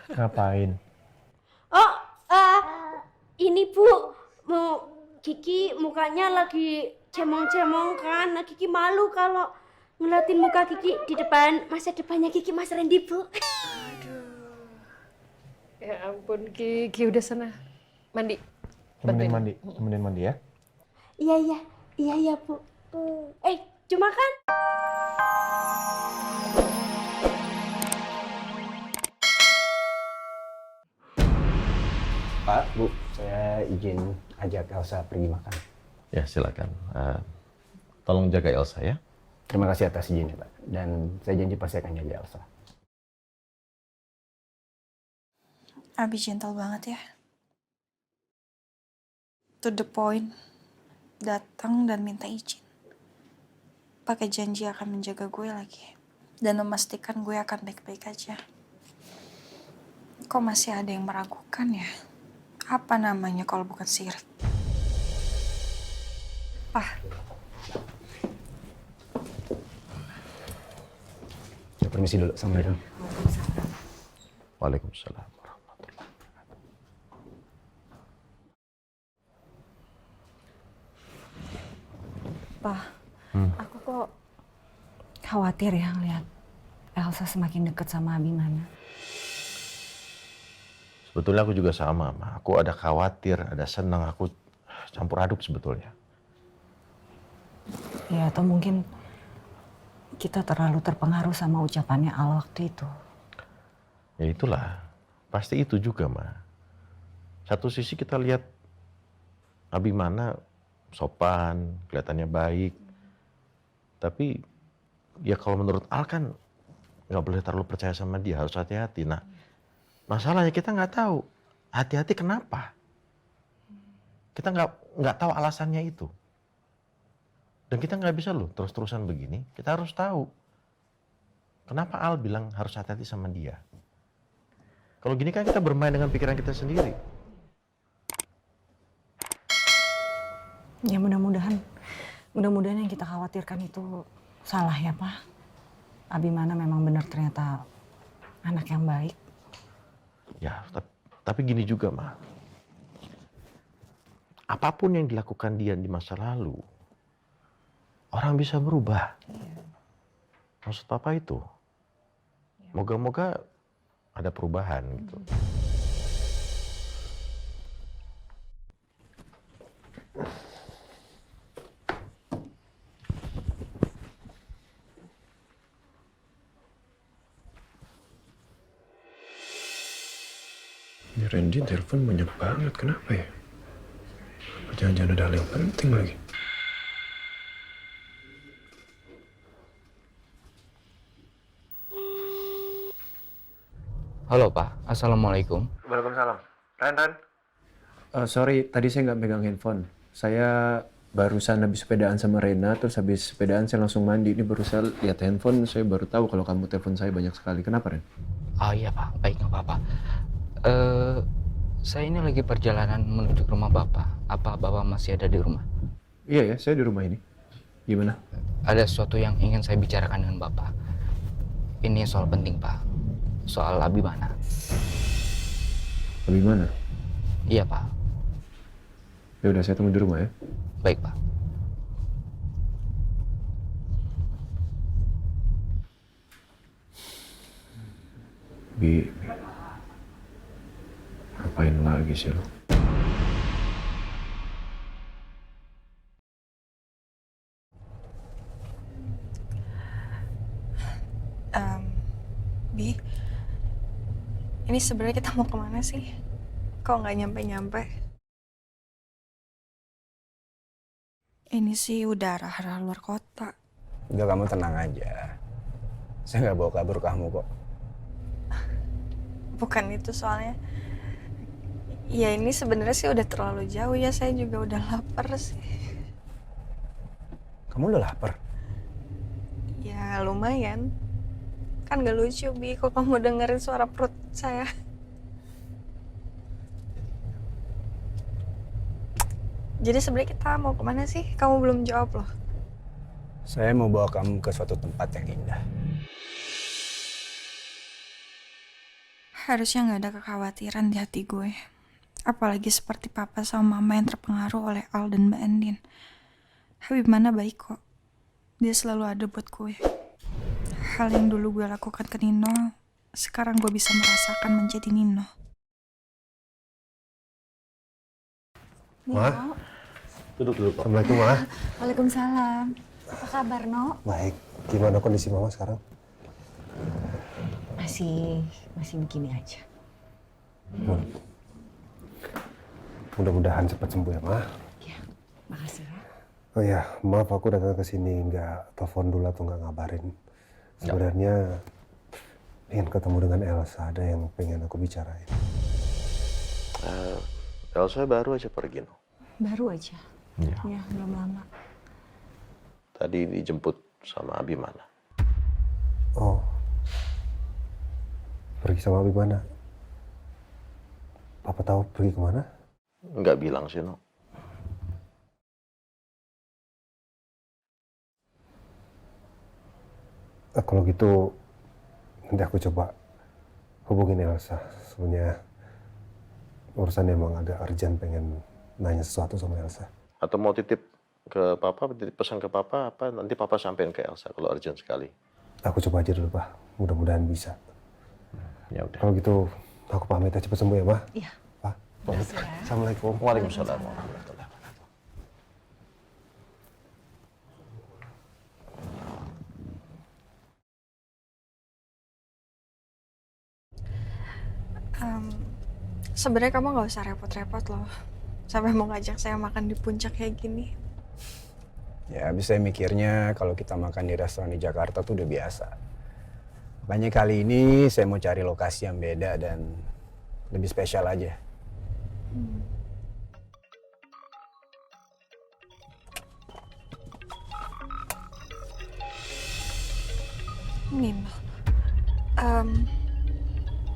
Ngapain? Oh, eh, ini Bu, mau Kiki mukanya lagi cemong-cemong kan. Nah, Kiki malu kalau ngeliatin muka Kiki di depan masa depannya Kiki Mas Randy, Bu. Ya ampun, Ki udah sana. Mandi. Temenin mandi ya. Iya, iya, iya, iya, Bu. Cuma kan? Pak, Bu, saya izin ajak Elsa pergi makan. Ya silakan. Tolong jaga Elsa ya. Terima kasih atas izinnya, Pak. Dan saya janji pasti akan jaga Elsa. Abi gentle banget ya. To the point. Datang dan minta izin. Pakai janji akan menjaga gue lagi. Dan memastikan gue akan baik-baik aja. Kok masih ada yang meragukan ya? Apa namanya kalau bukan sirik? Pak. Saya permisi dulu, Assalamualaikum. Waalaikumsalam warahmatullahi wabarakatuh. Pak, aku kok khawatir ya ngeliat Elsa semakin dekat sama Abimana. Sebetulnya aku juga sama, Ma. Aku ada khawatir, ada senang, aku campur aduk sebetulnya. Ya, atau mungkin kita terlalu terpengaruh sama ucapannya Al waktu itu. Ya itulah, pasti itu juga, Ma. Satu sisi kita lihat Abimana sopan, kelihatannya baik. Tapi ya kalau menurut Al kan nggak boleh terlalu percaya sama dia, harus hati-hati. Nah, masalahnya kita nggak tahu hati-hati kenapa. Kita nggak tahu alasannya itu. Dan kita nggak bisa loh terus-terusan begini. Kita harus tahu kenapa Al bilang harus hati-hati sama dia. Kalau gini kan kita bermain dengan pikiran kita sendiri. Ya mudah-mudahan yang kita khawatirkan itu salah ya Pak. Abimana memang benar ternyata anak yang baik. Ya, tapi gini juga, Ma. Apapun yang dilakukan dia di masa lalu, orang bisa berubah. Maksud Papa itu, moga-moga ada perubahan gitu. Ini Randy telepon banyak banget, kenapa ya? Jangan-jangan ada hal yang penting lagi. Halo Pak, Assalamualaikum. Waalaikumsalam. Ran. Sorry, tadi saya nggak megang handphone. Saya barusan habis sepedaan sama Rena, terus habis sepedaan saya langsung mandi. Ini baru saya lihat handphone, saya baru tahu kalau kamu telepon saya banyak sekali. Kenapa, Ren? Oh iya Pak, baik nggak apa-apa. Saya ini lagi perjalanan menuju ke rumah Bapak. Apa Bapak masih ada di rumah? Iya ya, saya di rumah ini. Gimana? Ada sesuatu yang ingin saya bicarakan dengan Bapak. Ini soal penting Pak. Soal Abimana. Abimana? Iya Pak. Ya udah, saya tunggu di rumah ya. Baik Pak. Bi, ngapain lagi sih lo? Bi, ini sebenarnya kita mau kemana sih? Kok nggak nyampe-nyampe? Ini sih udah arah luar kota. Udah, kamu tenang aja. Saya nggak bawa kabur kamu kok. Bukan itu soalnya. Ya ini sebenarnya sih udah terlalu jauh ya. Saya juga udah lapar sih. Kamu udah lapar? Ya lumayan. Kan gak lucu Bi kok kamu dengerin suara perut saya. Jadi sebenarnya kita mau kemana sih? Kamu belum jawab loh. Saya mau bawa kamu ke suatu tempat yang indah. Harusnya nggak ada kekhawatiran di hati gue. Apalagi seperti papa sama mama yang terpengaruh oleh Al dan Mbak Andin. Habib mana baik kok. Dia selalu ada buat gue. Hal yang dulu gue lakukan ke Nino, sekarang gue bisa merasakan menjadi Nino. Ma? Duduk. Assalamualaikum, Ma. Waalaikumsalam. Apa kabar, No? Baik. Gimana kondisi Mama sekarang? Masih begini aja. Mudah-mudahan cepat sembuh ya, Ma. Ya, makasih ya. Oh ya, maaf aku datang ke sini nggak telepon dulu atau nggak ngabarin. Sebenarnya ingin ketemu dengan Elsa, ada yang pengen aku bicarain. Elsa baru aja pergi, no. Baru aja. Iya. Ya, belum lama. Tadi dijemput sama Abimana. Oh, pergi sama Abimana? Papa tahu pergi kemana? Nggak bilang sih, no. Kalau gitu, nanti aku coba hubungin Elsa. Sebenarnya urusannya emang agak urgent, pengen nanya sesuatu sama Elsa. Atau mau titip ke Papa, titip pesan ke Papa, apa nanti Papa sampein ke Elsa kalau urgent sekali. Aku coba aja dulu, Pak. Mudah-mudahan bisa. Ya udah. Kalau gitu, aku pamit ya, cepat sembuh ya, Ma. Iya. Pak, pamit. Assalamualaikum. Waalaikumsalam warahmatullahi wabarakatuh. Sebenarnya kamu nggak usah repot-repot loh. Sampai mau ngajak saya makan di puncak kayak gini. Ya, habis saya mikirnya kalau kita makan di restoran di Jakarta tuh udah biasa. Makanya kali ini saya mau cari lokasi yang beda dan lebih spesial aja. Nino.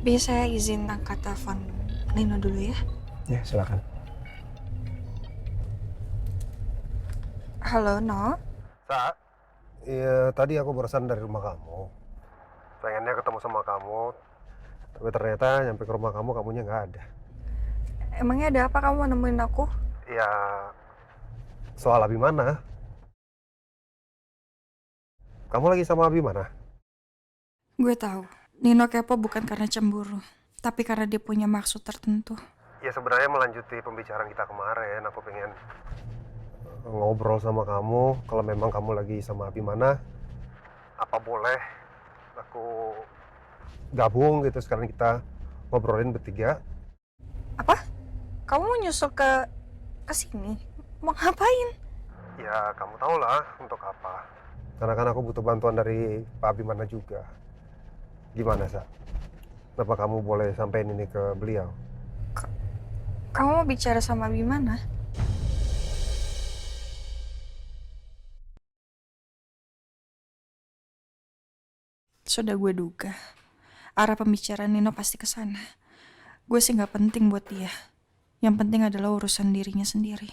Bisa saya izin angkat telepon Nino dulu ya? Ya, silakan. Halo, No. Sa, iya tadi aku barusan dari rumah kamu. Pengennya ketemu sama kamu, tapi ternyata nyampe ke rumah kamu, kamunya nggak ada. Emangnya ada apa kamu nemuin aku? Ya, soal Abimana. Kamu lagi sama Abimana? Gue tahu. Nino kepo bukan karena cemburu, tapi karena dia punya maksud tertentu. Ya sebenarnya melanjuti pembicaraan kita kemarin, aku pengen ngobrol sama kamu. Kalau memang kamu lagi sama Abimana, apa boleh aku gabung gitu, sekarang kita ngobrolin bertiga. Apa? Kamu mau nyusul ke sini? Mau ngapain? Ya kamu tau lah untuk apa. Karena kan aku butuh bantuan dari Pak Abimana juga. Gimana, Sa? Kenapa kamu boleh sampein ini ke beliau? Kamu mau bicara sama Abimana? Sudah gue duga. Arah pembicaraan Nino pasti ke sana. Gue sih nggak penting buat dia. Yang penting adalah urusan dirinya sendiri.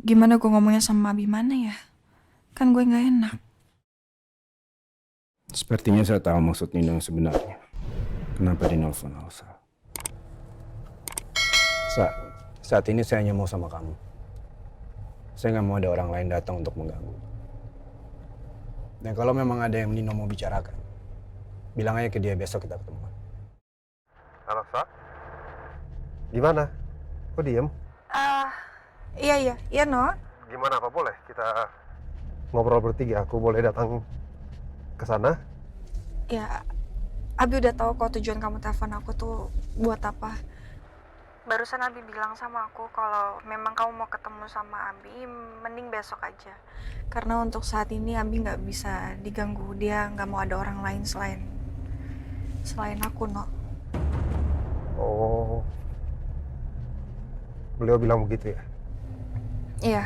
Gimana gue ngomongnya sama Abimana ya? Kan gue nggak enak. Sepertinya saya tahu maksud Nino yang sebenarnya. Kenapa dia nelfon Elsa? Saat ini saya hanya mau sama kamu. Saya nggak mau ada orang lain datang untuk mengganggu. Dan kalau memang ada yang Nino mau bicarakan, bilang aja ke dia, besok kita ketemu. Halo, Sa? Gimana? Kok diem? Iya, No. Gimana, apa boleh kita ngobrol bertiga? Aku boleh datang ke sana? Ya, Abi udah tahu kok tujuan kamu telepon aku tuh buat apa. Barusan Abi bilang sama aku kalau memang kamu mau ketemu sama Abi, mending besok aja. Karena untuk saat ini Abi nggak bisa diganggu. Dia nggak mau ada orang lain selain aku, No. Oh, beliau bilang begitu ya? Iya.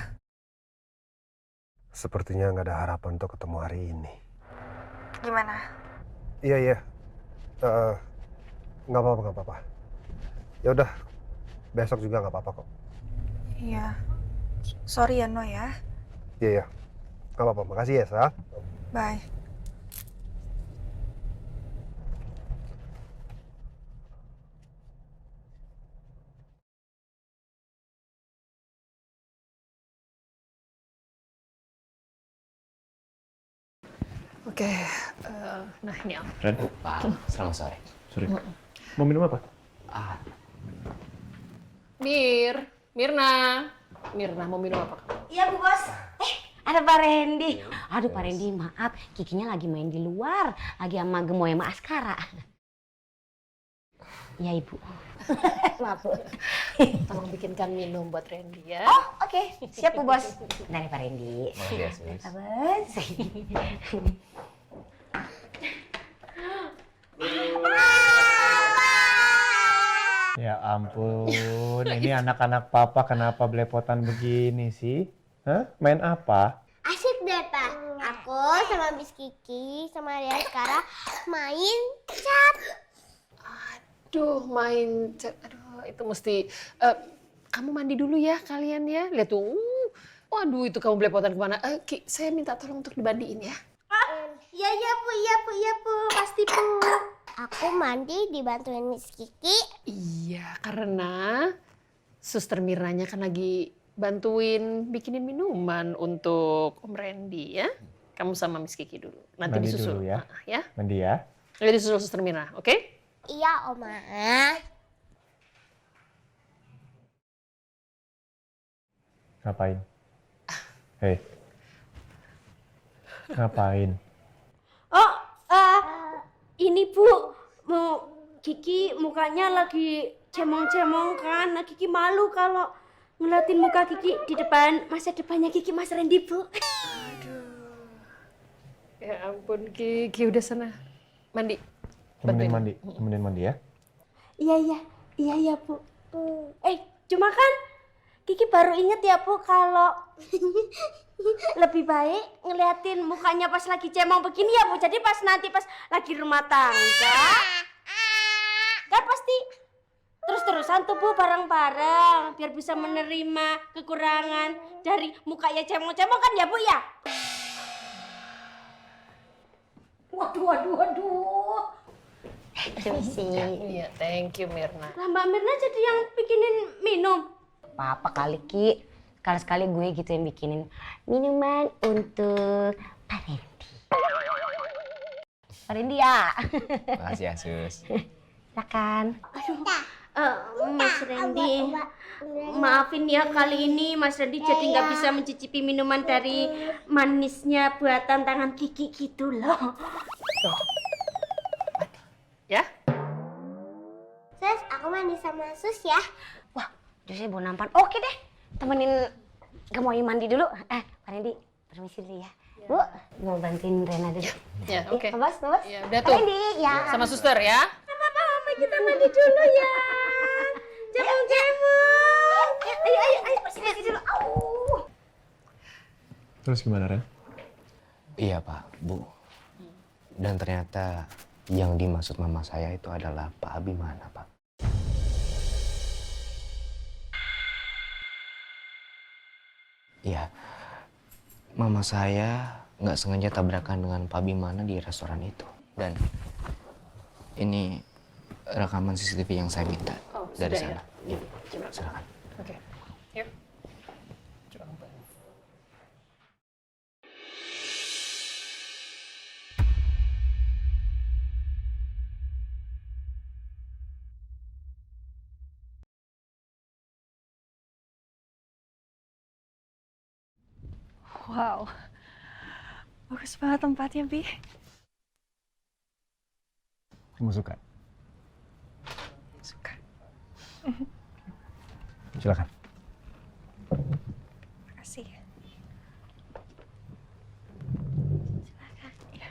Sepertinya nggak ada harapan untuk ketemu hari ini. Gimana? Iya. Nggak apa-apa. Ya udah, besok juga nggak apa-apa kok. Iya. Sorry ya, No ya. Iya. Nggak apa-apa. Makasih ya, Sa. Bye. Oke, nah ini Al. Ren, Pak, selamat sore. sorry. Mau minum apa? Ah, Mirna mau minum apa? Iya, Bu Bos. Ada Pak Randy. Aduh, Pak Randy, maaf. Kikinya lagi main di luar. Lagi sama Gemoy sama Askara. Iya, Ibu. Maaf, Bu. Tolong bikinkan minum buat Randy ya. Oh, oke. Siap, Bu Bos. Bentar ya, Pak Randy. makasih ya, sis. Abas. Ya ampun, ini anak-anak papa kenapa belepotan begini sih? Hah? Main apa? Asik deh, Pak. Aku sama Miss Kiki sama Ria sekarang main cat. Aduh, main cat. Aduh, itu mesti... kamu mandi dulu ya kalian ya. Lihat tuh. Waduh, itu kamu belepotan kemana? Ki, saya minta tolong untuk dibandiin ya. Iya, Bu. Pasti, Bu. Aku mandi dibantuin Miss Kiki. Iya, karena Suster Mirnanya kan lagi bantuin bikinin minuman untuk Om Randy ya. Kamu sama Miss Kiki dulu. Nanti Mandi disusul. dulu ya. Ya. Mandi ya. Nanti disusul Suster Mirna, oke? Iya, Oma. Ngapain? Hei. Ngapain? Oh, ini Bu, Kiki mukanya lagi cemong-cemong kan. Nah, Kiki malu kalau ngeliatin muka Kiki di depan masa depannya Kiki Mas Randy, Bu. Ya ampun, Ki udah sana. Mandi. Temenin Bantuin. mandi. Temenin mandi ya. Iya, Bu. Cuma kan Kiki baru inget ya, Bu, kalau lebih baik ngeliatin mukanya pas lagi cemong begini ya, Bu. Jadi pas nanti pas lagi rumah tangga, kan pasti terus-terusan tuh, Bu, bareng-bareng biar bisa menerima kekurangan dari mukanya cemong-cemong kan ya, Bu, ya? Waduh. Iya, thank you Mirna. Lah, Mbak Mirna jadi yang bikinin minum. Apa kali Ki, sekali-sekali gue gitu yang bikinin minuman untuk Pak Randy. Pak Randy ya. Makasih ya, sus. Silakan. Mas Randy, maafin ya kali ini Mas Randy jadi nggak bisa mencicipi minuman dari manisnya buatan tangan Kiki gitu loh. Ya? Sus, aku mandi sama Sus ya. Wah, justru mau nampan. Oke deh, temenin Gemoy mandi dulu. Pak Randy, permisi dulu ya. Bu, mau bantuin Rena dulu. Ya, oke. Bos. Ya, udah Pak tuh. Randy, ya. Sama suster ya. Mama kita mandi dulu ya. Cemong-cemong. Ayo bersih dulu. Terus gimana, Ren? Iya, Pak, Bu. Dan ternyata yang dimaksud mama saya itu adalah Pak Abimana, Pak. Iya, mama saya nggak sengaja tabrakan dengan Pak Abimana di restoran itu. Dan ini rekaman CCTV yang saya minta dari sudah sana. ya? Ya, silakan. Oke. Yuk. Coba Mbak. Wow, bagus banget tempatnya, Bi. Kamu suka? Suka. Silakan. Makasih. Silakan. Ya.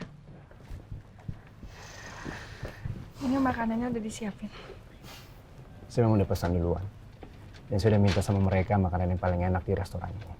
Ini makanannya udah disiapin. Saya memang udah pesan duluan. Dan saya udah minta sama mereka makanan yang paling enak di restoran ini.